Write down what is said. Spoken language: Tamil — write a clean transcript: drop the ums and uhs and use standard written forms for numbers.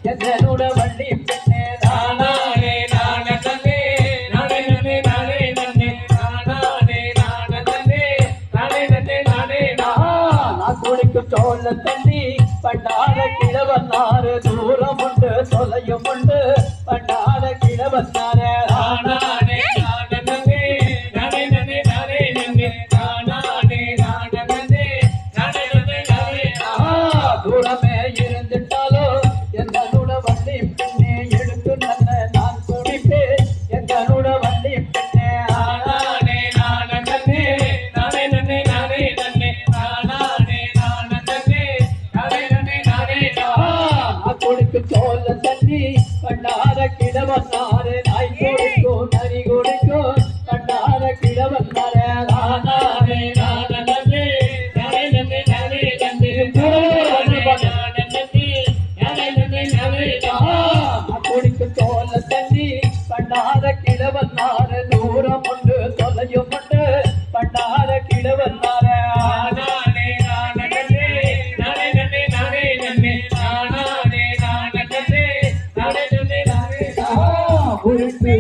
என்னோட வள்ளி பெண்ணே நானே நானே தன்னே நானே நன்னே நானே நன்னே நானே நானே தன்னே நானே நன்னே நானே நான் குடிக்கும் சோழ தண்ணி பண்டார கிழவன்னாரு தூரம் உண்டு தொலையும் உண்டு பண்டார கிழவன்னாரு நானே நானே தன்னே நானே நன்னே நானே நன்னே நானே நானே தன்னே நானே நன்னே நானே தூரமே இருந்துட்டாலோ என்னோட வள்ளி பெண்ணே எடுத்து நல்ல நான் குடிப்பேன் என்னோட வள்ளி பெண்ணே நானே நானே தன்னே நானே நன்னே நானே நன்னே நானே நானே தன்னே நானே நன்னே நானே நான் குடிக்கும் சோழ தண்ணி பண்டார கிழவன்னாரு நாய் குடிக்கும் நரி குடிக்கும் பண்டார கிழவன்னாரு நானே நானே தன்னே நானே நன்னே நானே நன்னே குடிக்கும் சோழ தண்ணி பண்டார கிழவன்னாரு தூரம் உண்டு தொலையும் உண்டு பண்டார கிழவன்னாரு நானே நானே தன்னே நானே நன்னே நானே நன்னே நானே நானே தன்னே நானே நன்னே நானே உருட்டு